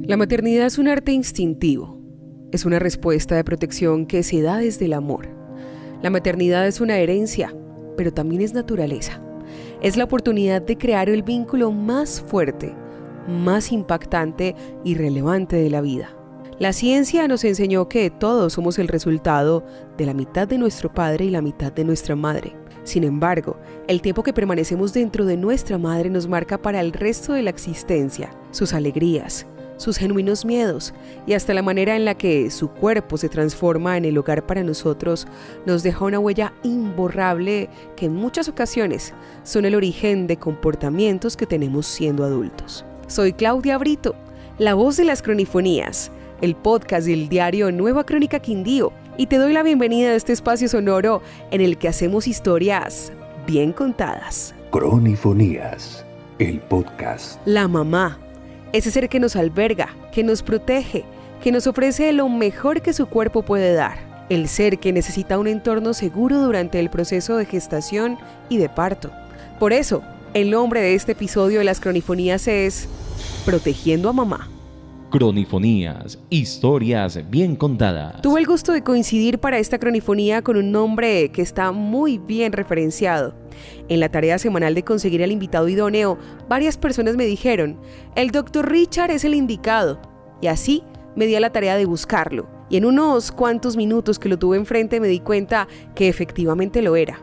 La maternidad es un arte instintivo. Es una respuesta de protección que se da desde el amor. La maternidad es una herencia, pero también es naturaleza. Es la oportunidad de crear el vínculo más fuerte, más impactante y relevante de la vida. La ciencia nos enseñó que todos somos el resultado de la mitad de nuestro padre y la mitad de nuestra madre. Sin embargo, el tiempo que permanecemos dentro de nuestra madre nos marca para el resto de la existencia, sus alegrías, sus genuinos miedos y hasta la manera en la que su cuerpo se transforma en el hogar para nosotros nos deja una huella imborrable que en muchas ocasiones son el origen de comportamientos que tenemos siendo adultos. Soy Claudia Brito, la voz de las cronifonías, el podcast del diario Nueva Crónica Quindío, y te doy la bienvenida a este espacio sonoro en el que hacemos historias bien contadas. Cronifonías, el podcast. La mamá, ese ser que nos alberga, que nos protege, que nos ofrece lo mejor que su cuerpo puede dar. El ser que necesita un entorno seguro durante el proceso de gestación y de parto. Por eso, el nombre de este episodio de las cronifonías es Protegiendo a Mamá. Cronifonías, historias bien contadas. Tuve el gusto de coincidir para esta cronifonía con un nombre que está muy bien referenciado. En la tarea semanal de conseguir al invitado idóneo, varias personas me dijeron, el Dr. Richard es el indicado. Y así me di a la tarea de buscarlo. Y en unos cuantos minutos que lo tuve enfrente me di cuenta que efectivamente lo era.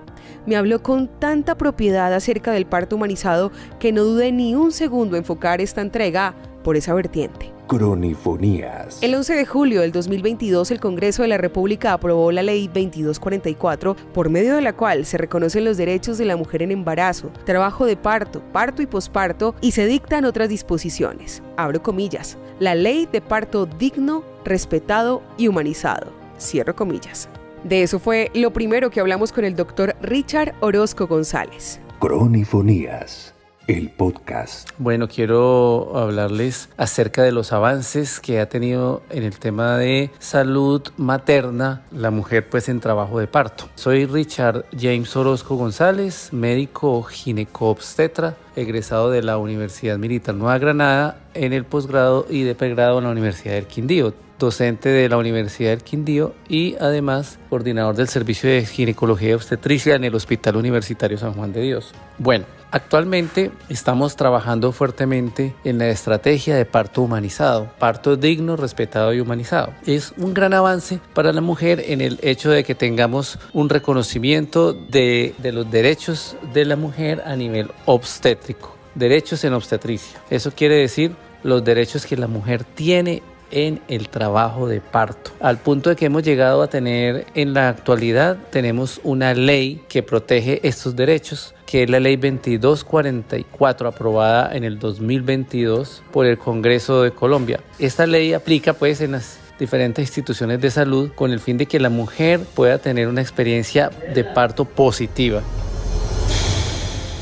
Me habló con tanta propiedad acerca del parto humanizado que no dudé ni un segundo en enfocar esta entrega por esa vertiente. Cronifonías. El 11 de julio del 2022, el Congreso de la República aprobó la Ley 2244, por medio de la cual se reconocen los derechos de la mujer en embarazo, trabajo de parto, parto y posparto, y se dictan otras disposiciones. Abro comillas. La Ley de Parto Digno, Respetado y Humanizado. Cierro comillas. De eso fue lo primero que hablamos con el Dr. Richard Orozco González. Cronifonías, el podcast. Bueno, quiero hablarles acerca de los avances que ha tenido en el tema de salud materna la mujer pues en trabajo de parto. Soy Richard James Orozco González, médico ginecobstetra, egresado de la Universidad Militar Nueva Granada en el posgrado y de pregrado en la Universidad del Quindío, docente de la Universidad del Quindío y además coordinador del servicio de ginecología y obstetricia en el Hospital Universitario San Juan de Dios. Bueno, actualmente estamos trabajando fuertemente en la estrategia de parto humanizado, parto digno, respetado y humanizado. Es un gran avance para la mujer en el hecho de que tengamos un reconocimiento de los derechos de la mujer a nivel obstétrico, derechos en obstetricia. Eso quiere decir los derechos que la mujer tiene en el trabajo de parto, al punto de que hemos llegado a tener en la actualidad, tenemos una ley que protege estos derechos, que es la ley 2244, aprobada en el 2022 por el Congreso de Colombia. Esta ley aplica pues en las diferentes instituciones de salud con el fin de que la mujer pueda tener una experiencia de parto positiva.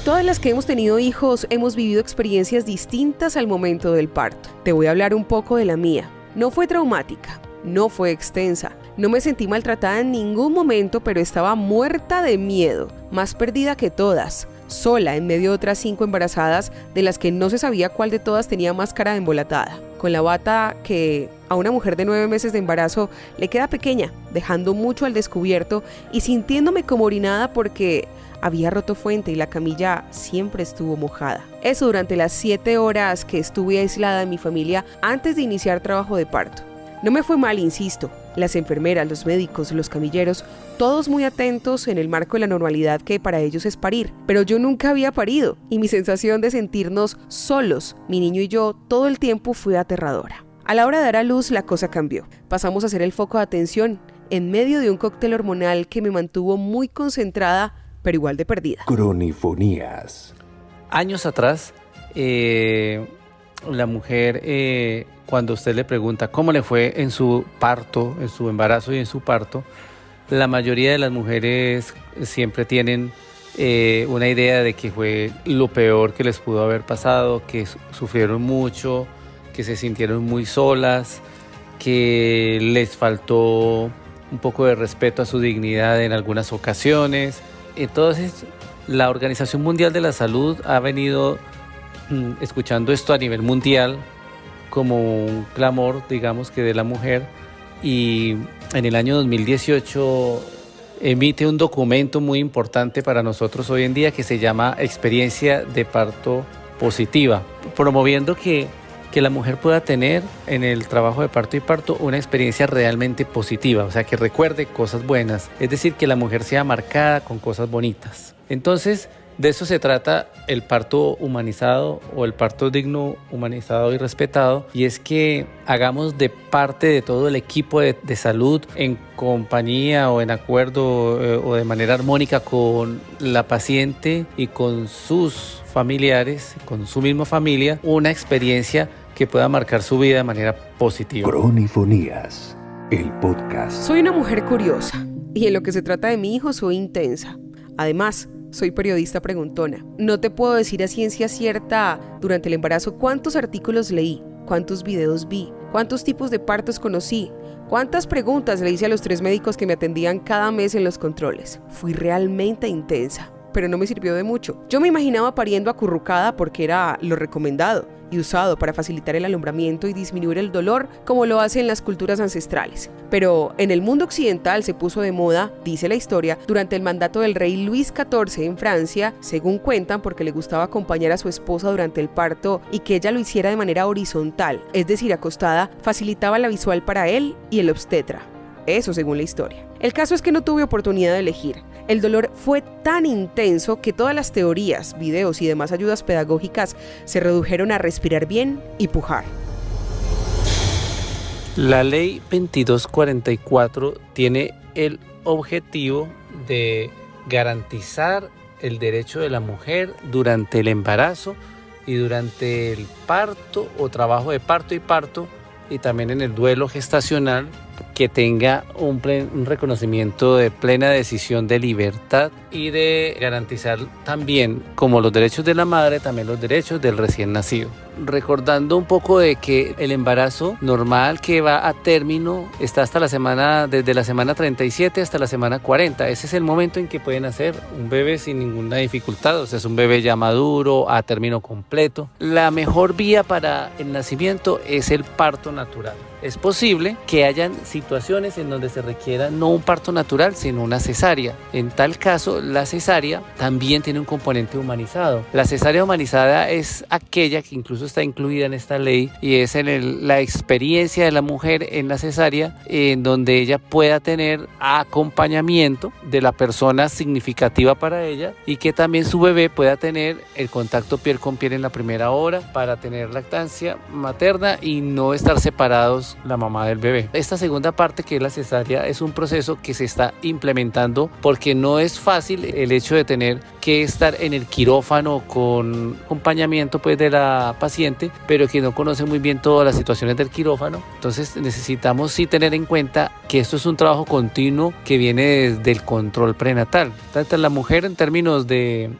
Todas las que hemos tenido hijos hemos vivido experiencias distintas al momento del parto. Te voy a hablar un poco de la mía. No fue traumática, no fue extensa, no me sentí maltratada en ningún momento, pero estaba muerta de miedo, más perdida que todas, sola en medio de otras 5 embarazadas de las que no se sabía cuál de todas tenía más cara de embolatada, con la bata que a una mujer de 9 meses de embarazo le queda pequeña, dejando mucho al descubierto y sintiéndome como orinada porque había roto fuente y la camilla siempre estuvo mojada. Eso durante las 7 horas que estuve aislada de mi familia antes de iniciar trabajo de parto. No me fue mal, insisto. Las enfermeras, los médicos, los camilleros, todos muy atentos en el marco de la normalidad que para ellos es parir. Pero yo nunca había parido y mi sensación de sentirnos solos, mi niño y yo, todo el tiempo fue aterradora. A la hora de dar a luz la cosa cambió. Pasamos a ser el foco de atención en medio de un cóctel hormonal que me mantuvo muy concentrada pero igual de perdida. Cronifonías. Años atrás, la mujer, cuando usted le pregunta cómo le fue en su parto, en su embarazo y en su parto, la mayoría de las mujeres siempre tienen una idea de que fue lo peor que les pudo haber pasado, que sufrieron mucho, que se sintieron muy solas, que les faltó un poco de respeto a su dignidad en algunas ocasiones. Entonces, la Organización Mundial de la Salud ha venido escuchando esto a nivel mundial como un clamor, digamos, que de la mujer, y en el año 2018 emite un documento muy importante para nosotros hoy en día que se llama Experiencia de Parto Positiva, promoviendo que la mujer pueda tener en el trabajo de parto y parto una experiencia realmente positiva, o sea, que recuerde cosas buenas, es decir, que la mujer sea marcada con cosas bonitas. Entonces, de eso se trata el parto humanizado o el parto digno, humanizado y respetado, y es que hagamos de parte de todo el equipo de salud en compañía o en acuerdo o de manera armónica con la paciente y con sus familiares, con su misma familia, una experiencia que pueda marcar su vida de manera positiva. Cronifonías, el podcast. Soy una mujer curiosa y en lo que se trata de mi hijo soy intensa. Además, soy periodista preguntona. No te puedo decir a ciencia cierta durante el embarazo cuántos artículos leí, cuántos videos vi, cuántos tipos de partos conocí, cuántas preguntas le hice a los 3 médicos que me atendían cada mes en los controles. Fui realmente intensa, pero no me sirvió de mucho. Yo me imaginaba pariendo acurrucada porque era lo recomendado y usado para facilitar el alumbramiento y disminuir el dolor como lo hacen las culturas ancestrales. Pero en el mundo occidental se puso de moda, dice la historia, durante el mandato del rey Luis XIV en Francia, según cuentan, porque le gustaba acompañar a su esposa durante el parto y que ella lo hiciera de manera horizontal, es decir, acostada, facilitaba la visual para él y el obstetra. Eso según la historia. El caso es que no tuve oportunidad de elegir. El dolor fue tan intenso que todas las teorías, videos y demás ayudas pedagógicas se redujeron a respirar bien y pujar. La ley 2244 tiene el objetivo de garantizar el derecho de la mujer durante el embarazo y durante el parto o trabajo de parto y también en el duelo gestacional, que tenga un reconocimiento de plena decisión de libertad y de garantizar también, como los derechos de la madre, también los derechos del recién nacido. Recordando un poco de que el embarazo normal que va a término está desde la semana 37 hasta la semana 40. Ese es el momento en que pueden nacer un bebé sin ninguna dificultad, o sea, es un bebé ya maduro, a término completo. La mejor vía para el nacimiento es el parto natural. Es posible que hayan situaciones en donde se requiera no un parto natural, sino una cesárea. En tal caso, la cesárea también tiene un componente humanizado. La cesárea humanizada es aquella que incluso está incluida en esta ley y es la experiencia de la mujer en la cesárea, en donde ella pueda tener acompañamiento de la persona significativa para ella y que también su bebé pueda tener el contacto piel con piel en la primera hora para tener lactancia materna y no estar separados la mamá del bebé. Esta segunda parte, que es la cesárea, es un proceso que se está implementando porque no es fácil el hecho de tener que estar en el quirófano con acompañamiento pues de la paciente, pero que no conoce muy bien todas las situaciones del quirófano. Entonces necesitamos sí tener en cuenta que esto es un trabajo continuo que viene desde el control prenatal. Tanto la mujer, en términos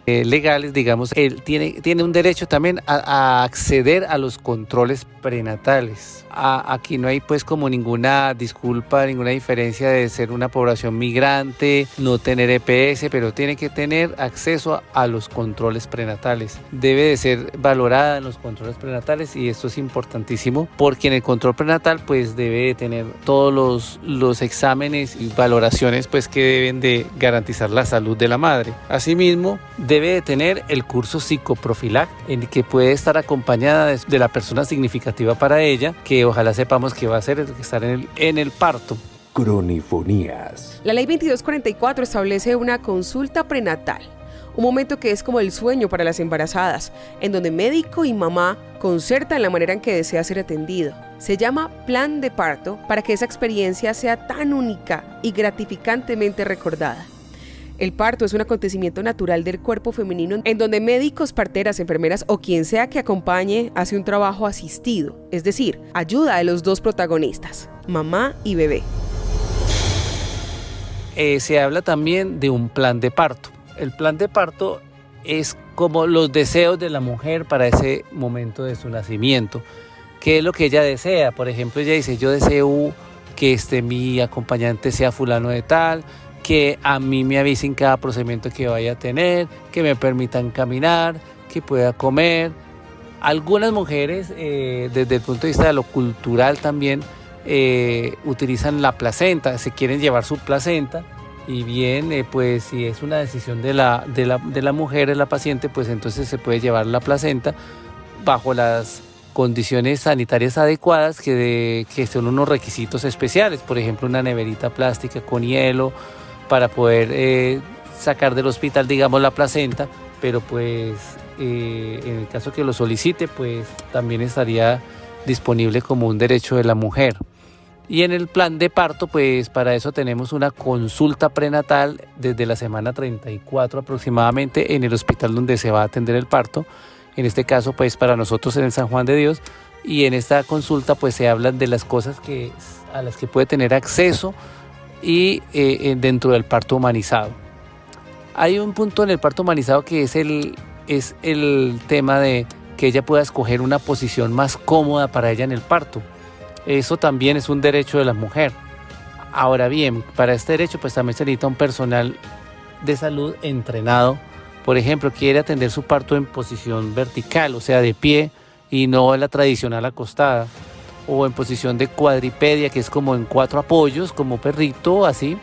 legales, digamos, tiene un derecho también a acceder a los controles prenatales. Aquí no hay pues como ninguna disculpa, ninguna diferencia de ser una población migrante, no tener EPS, pero tiene que tener acceso a los controles prenatales. Debe de ser valorada en los controles prenatales y esto es importantísimo porque en el control prenatal pues debe de tener todos los exámenes y valoraciones pues que deben de garantizar la salud de la madre. Asimismo, debe de tener el curso psicoprofiláctico en el que puede estar acompañada de la persona significativa para ella, que ojalá sepamos que va a ser estar en el parto. Cronifonías. La ley 2244 establece una consulta prenatal, un momento que es como el sueño para las embarazadas, en donde médico y mamá concertan la manera en que desea ser atendido. Se llama plan de parto para que esa experiencia sea tan única y gratificantemente recordada. El parto es un acontecimiento natural del cuerpo femenino en donde médicos, parteras, enfermeras o quien sea que acompañe hace un trabajo asistido, es decir, ayuda a los dos protagonistas, mamá y bebé. Se habla también de un plan de parto. El plan de parto es como los deseos de la mujer para ese momento de su nacimiento. ¿Qué es lo que ella desea? Por ejemplo, ella dice, yo deseo que mi acompañante sea fulano de tal, que a mí me avisen cada procedimiento que vaya a tener, que me permitan caminar, que pueda comer. Algunas mujeres, desde el punto de vista de lo cultural también, utilizan la placenta, se quieren llevar su placenta, y bien, pues si es una decisión de la mujer, de la paciente, pues entonces se puede llevar la placenta bajo las condiciones sanitarias adecuadas, que son unos requisitos especiales, por ejemplo una neverita plástica con hielo para poder sacar del hospital, digamos, la placenta, pero pues en el caso que lo solicite, pues también estaría disponible como un derecho de la mujer. Y en el plan de parto, pues para eso tenemos una consulta prenatal desde la semana 34 aproximadamente en el hospital donde se va a atender el parto. En este caso, pues para nosotros en el San Juan de Dios. Y en esta consulta pues se hablan de las cosas a las que puede tener acceso y dentro del parto humanizado. Hay un punto en el parto humanizado que es el tema de que ella pueda escoger una posición más cómoda para ella en el parto. Eso también es un derecho de la mujer. Ahora bien, para este derecho pues también se necesita un personal de salud entrenado. Por ejemplo, quiere atender su parto en posición vertical, o sea, de pie, y no en la tradicional acostada, o en posición de cuadripedia, que es como en 4 apoyos, como perrito, así,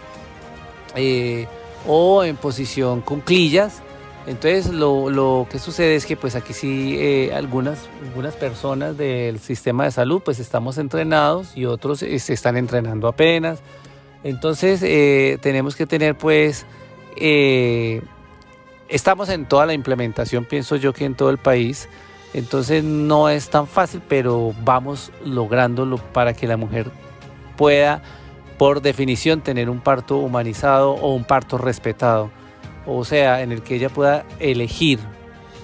o en posición con clillas. Entonces lo que sucede es que pues aquí sí algunas personas del sistema de salud pues estamos entrenados y otros se están entrenando apenas. Entonces tenemos que tener pues, estamos en toda la implementación, pienso yo que en todo el país. Entonces no es tan fácil, pero vamos lográndolo para que la mujer pueda, por definición, tener un parto humanizado o un parto respetado. O sea, en el que ella pueda elegir,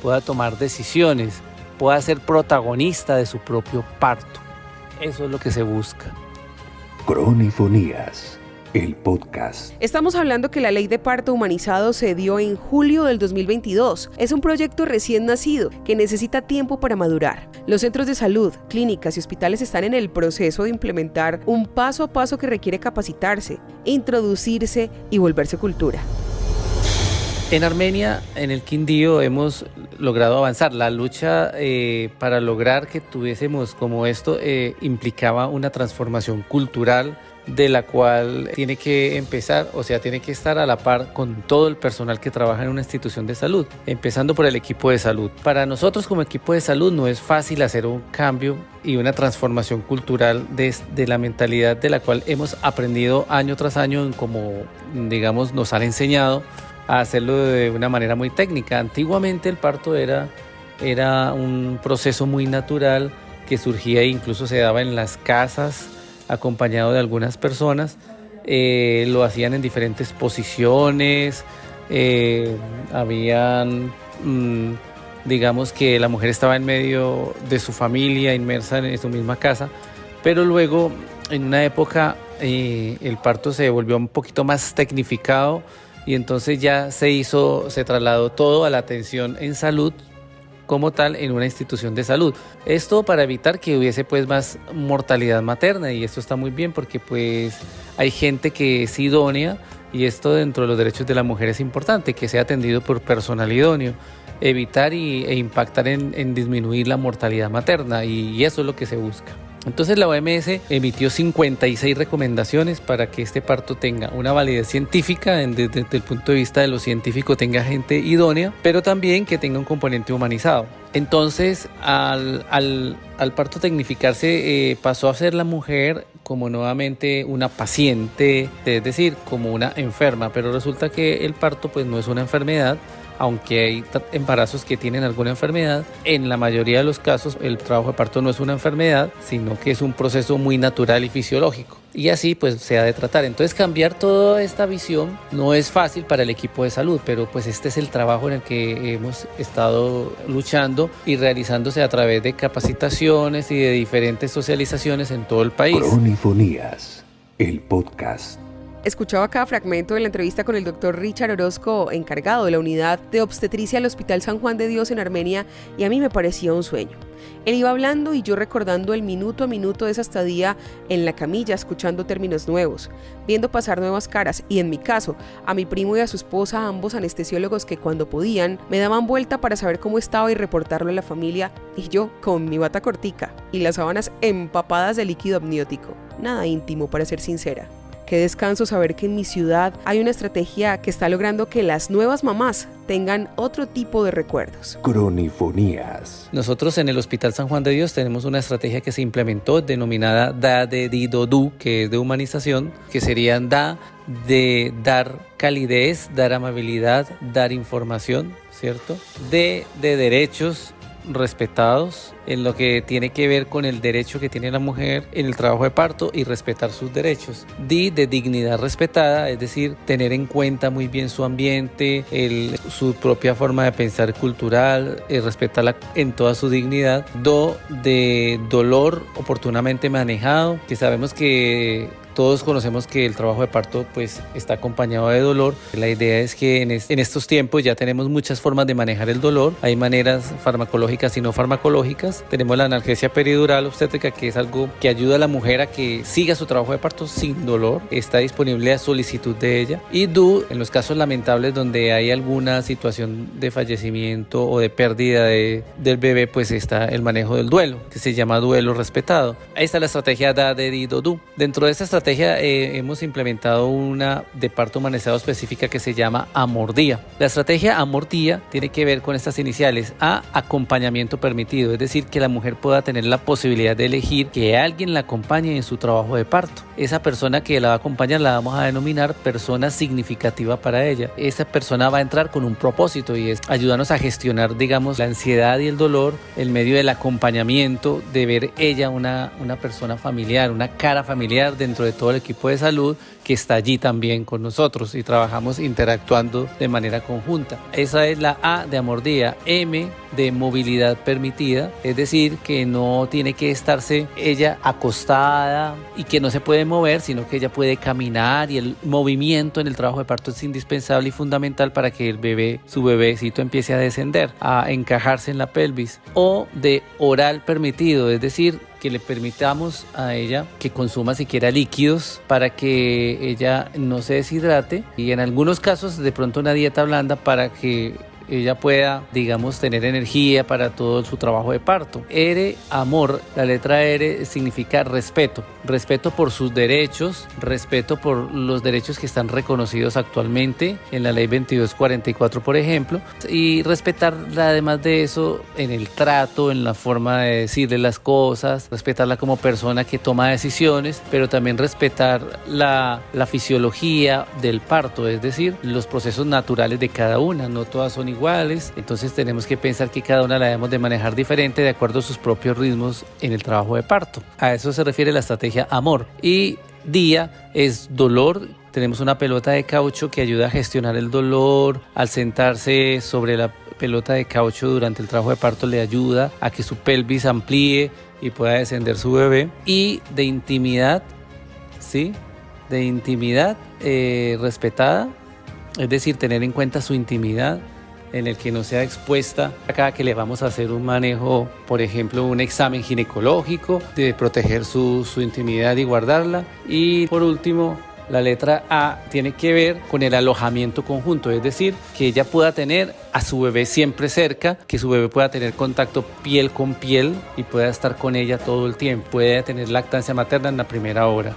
pueda tomar decisiones, pueda ser protagonista de su propio parto. Eso es lo que se busca. Cronifonías, el podcast. Estamos hablando que la ley de parto humanizado se dio en julio del 2022. Es un proyecto recién nacido que necesita tiempo para madurar. Los centros de salud, clínicas y hospitales están en el proceso de implementar un paso a paso que requiere capacitarse, introducirse y volverse cultura. En Armenia, en el Quindío, hemos logrado avanzar. La lucha para lograr que tuviésemos como esto implicaba una transformación cultural de la cual tiene que empezar, o sea, tiene que estar a la par con todo el personal que trabaja en una institución de salud, empezando por el equipo de salud. Para nosotros como equipo de salud no es fácil hacer un cambio y una transformación cultural de la mentalidad de la cual hemos aprendido año tras año, como digamos nos han enseñado a hacerlo de una manera muy técnica. Antiguamente el parto era un proceso muy natural que surgía e incluso se daba en las casas acompañado de algunas personas. Lo hacían en diferentes posiciones, digamos que la mujer estaba en medio de su familia, inmersa en su misma casa, pero luego en una época el parto se volvió un poquito más tecnificado. Y entonces ya se trasladó todo a la atención en salud como tal en una institución de salud. Esto para evitar que hubiese pues más mortalidad materna, y esto está muy bien porque pues hay gente que es idónea, y esto dentro de los derechos de la mujer es importante, que sea atendido por personal idóneo, evitar e impactar en disminuir la mortalidad materna, y eso es lo que se busca. Entonces la OMS emitió 56 recomendaciones para que este parto tenga una validez científica, desde el punto de vista de lo científico tenga gente idónea, pero también que tenga un componente humanizado. Entonces al parto tecnificarse pasó a ser la mujer como nuevamente una paciente, es decir, como una enferma, pero resulta que el parto pues no es una enfermedad. Aunque hay embarazos que tienen alguna enfermedad, en la mayoría de los casos el trabajo de parto no es una enfermedad, sino que es un proceso muy natural y fisiológico. Y así pues se ha de tratar. Entonces cambiar toda esta visión no es fácil para el equipo de salud, pero pues este es el trabajo en el que hemos estado luchando y realizándose a través de capacitaciones y de diferentes socializaciones en todo el país. Cronifonías, el podcast. Escuchaba cada fragmento de la entrevista con el doctor Richard Orozco, encargado de la unidad de obstetricia del Hospital San Juan de Dios en Armenia, y a mí me parecía un sueño. Él iba hablando y yo recordando el minuto a minuto de esa estadía en la camilla, escuchando términos nuevos, viendo pasar nuevas caras y, en mi caso, a mi primo y a su esposa, ambos anestesiólogos que cuando podían me daban vuelta para saber cómo estaba y reportarlo a la familia, y yo con mi bata cortica y las sábanas empapadas de líquido amniótico. Nada íntimo, para ser sincera. Qué descanso saber que en mi ciudad hay una estrategia que está logrando que las nuevas mamás tengan otro tipo de recuerdos. Cronifonías. Nosotros en el Hospital San Juan de Dios tenemos una estrategia que se implementó denominada DA de Di Do Du, que es de humanización, que serían DA de dar calidez, dar amabilidad, dar información, ¿cierto? D de derechos respetados en lo que tiene que ver con el derecho que tiene la mujer en el trabajo de parto y respetar sus derechos. D de dignidad respetada, es decir, tener en cuenta muy bien su ambiente, su propia forma de pensar cultural, respetarla en toda su dignidad. Do de dolor oportunamente manejado, que sabemos que todos conocemos que el trabajo de parto pues está acompañado de dolor. La idea es que en estos tiempos ya tenemos muchas formas de manejar el dolor. Hay maneras farmacológicas y no farmacológicas. Tenemos la analgesia peridural obstétrica, que es algo que ayuda a la mujer a que siga su trabajo de parto sin dolor. Está disponible a solicitud de ella. Y DO, en los casos lamentables donde hay alguna situación de fallecimiento o de pérdida del bebé, pues está el manejo del duelo, que se llama duelo respetado. Ahí está la estrategia DA de Di Do Du. Dentro de esta estrategia hemos implementado una de parto humanizado específica que se llama Amor-Día. La estrategia Amor-Día tiene que ver con estas iniciales. A, acompañamiento permitido, es decir, que la mujer pueda tener la posibilidad de elegir que alguien la acompañe en su trabajo de parto. Esa persona que la va a acompañar la vamos a denominar persona significativa para ella. Esa persona va a entrar con un propósito y es ayudarnos a gestionar, digamos, la ansiedad y el dolor en medio del acompañamiento, de ver ella una persona familiar, una cara familiar dentro de todo el equipo de salud que está allí también con nosotros y trabajamos interactuando de manera conjunta. Esa es la A de Amor-Día. M de movilidad permitida, es decir, que no tiene que estarse ella acostada y que no se puede mover, sino que ella puede caminar, y el movimiento en el trabajo de parto es indispensable y fundamental para que el bebé, su bebecito, empiece a descender, a encajarse en la pelvis. O de oral permitido, es decir, que le permitamos a ella que consuma siquiera líquidos para que ella no se deshidrate, y en algunos casos de pronto una dieta blanda para que ella pueda, digamos, tener energía para todo su trabajo de parto. R, amor. La letra R significa respeto. Respeto por sus derechos, respeto por los derechos que están reconocidos actualmente en la ley 2244, por ejemplo, y respetarla además de eso en el trato, en la forma de decirle las cosas, respetarla como persona que toma decisiones, pero también respetar la fisiología del parto, es decir, los procesos naturales de cada una. No todas son iguales, entonces tenemos que pensar que cada una la debemos de manejar diferente de acuerdo a sus propios ritmos en el trabajo de parto. A eso se refiere la estrategia Amor. Y Día es dolor. Tenemos una pelota de caucho que ayuda a gestionar el dolor. Al sentarse sobre la pelota de caucho durante el trabajo de parto le ayuda a que su pelvis amplíe y pueda descender su bebé. Y de intimidad, ¿sí? De intimidad respetada, es decir, tener en cuenta su intimidad, en el que no sea expuesta a cada que le vamos a hacer un manejo, por ejemplo, un examen ginecológico, de proteger su intimidad y guardarla. Y por último, la letra A tiene que ver con el alojamiento conjunto, es decir, que ella pueda tener a su bebé siempre cerca, que su bebé pueda tener contacto piel con piel y pueda estar con ella todo el tiempo, pueda tener lactancia materna en la primera hora.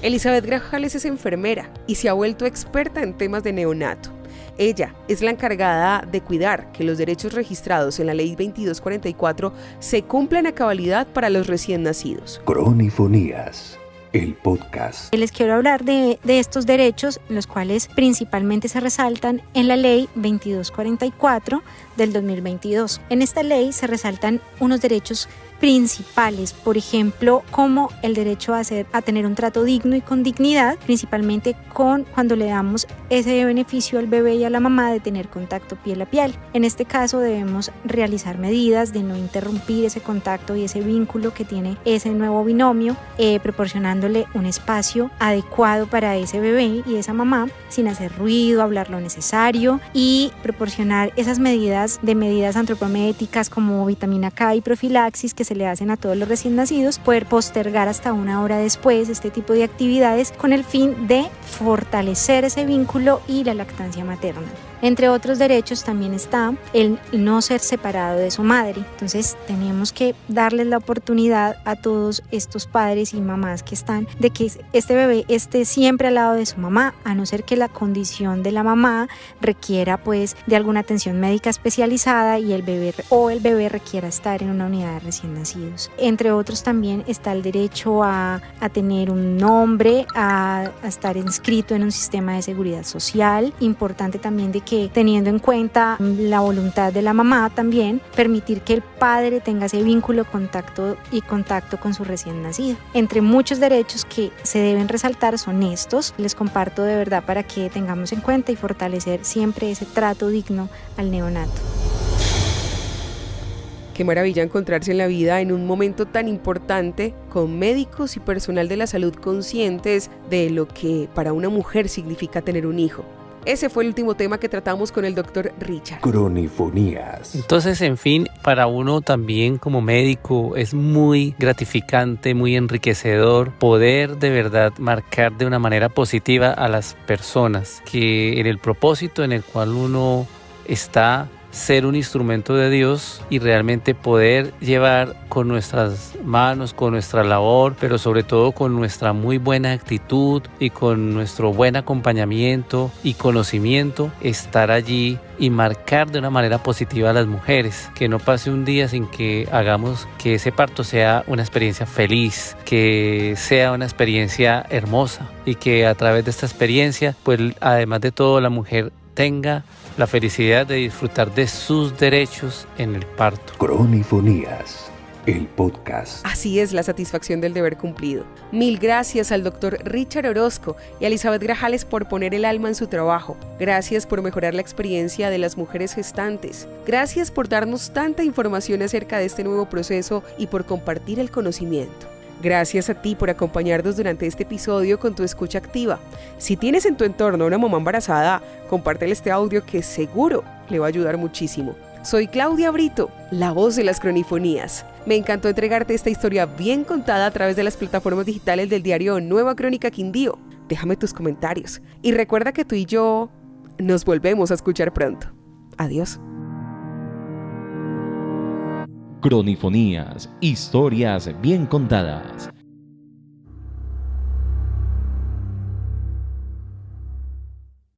Elizabeth Grajales es enfermera y se ha vuelto experta en temas de neonato. Ella es la encargada de cuidar que los derechos registrados en la Ley 2244 se cumplan a cabalidad para los recién nacidos. Cronifonías, el podcast. Les quiero hablar de estos derechos, los cuales principalmente se resaltan en la Ley 2244 del 2022. En esta ley se resaltan unos derechos principales, por ejemplo, como el derecho a tener un trato digno y con dignidad, principalmente cuando le damos ese beneficio al bebé y a la mamá de tener contacto piel a piel. En este caso debemos realizar medidas de no interrumpir ese contacto y ese vínculo que tiene ese nuevo binomio, proporcionándole un espacio adecuado para ese bebé y esa mamá, sin hacer ruido, hablar lo necesario y proporcionar esas medidas antropométricas como vitamina K y profilaxis que se le hacen a todos los recién nacidos, poder postergar hasta 1 hora después este tipo de actividades con el fin de fortalecer ese vínculo y la lactancia materna. Entre otros derechos también está el no ser separado de su madre. Entonces tenemos que darles la oportunidad a todos estos padres y mamás que están de que este bebé esté siempre al lado de su mamá, a no ser que la condición de la mamá requiera pues de alguna atención médica especializada y el bebé requiera estar en una unidad de recién nacidos. Entre otros también está el derecho a tener un nombre, a estar inscrito en un sistema de seguridad social. Importante también de que teniendo en cuenta la voluntad de la mamá también, permitir que el padre tenga ese vínculo, contacto con su recién nacido. Entre muchos derechos que se deben resaltar son estos. Les comparto de verdad para que tengamos en cuenta y fortalecer siempre ese trato digno al neonato. Qué maravilla encontrarse en la vida en un momento tan importante con médicos y personal de la salud conscientes de lo que para una mujer significa tener un hijo. Ese fue el último tema que tratamos con el doctor Richard. Cronifonías. Entonces, en fin, para uno también como médico es muy gratificante, muy enriquecedor poder de verdad marcar de una manera positiva a las personas que en el propósito en el cual uno está, ser un instrumento de Dios y realmente poder llevar con nuestras manos, con nuestra labor, pero sobre todo con nuestra muy buena actitud y con nuestro buen acompañamiento y conocimiento, estar allí y marcar de una manera positiva a las mujeres, que no pase un día sin que hagamos que ese parto sea una experiencia feliz, que sea una experiencia hermosa y que a través de esta experiencia, pues además de todo, la mujer tenga la felicidad de disfrutar de sus derechos en el parto. Cronifonías, el podcast. Así es la satisfacción del deber cumplido. Mil gracias al doctor Richard Orozco y a Elizabeth Grajales por poner el alma en su trabajo. Gracias por mejorar la experiencia de las mujeres gestantes. Gracias por darnos tanta información acerca de este nuevo proceso y por compartir el conocimiento. Gracias a ti por acompañarnos durante este episodio con tu escucha activa. Si tienes en tu entorno una mamá embarazada, compártele este audio que seguro le va a ayudar muchísimo. Soy Claudia Brito, la voz de las cronifonías. Me encantó entregarte esta historia bien contada a través de las plataformas digitales del diario Nueva Crónica Quindío. Déjame tus comentarios y recuerda que tú y yo nos volvemos a escuchar pronto. Adiós. Cronifonías, historias bien contadas.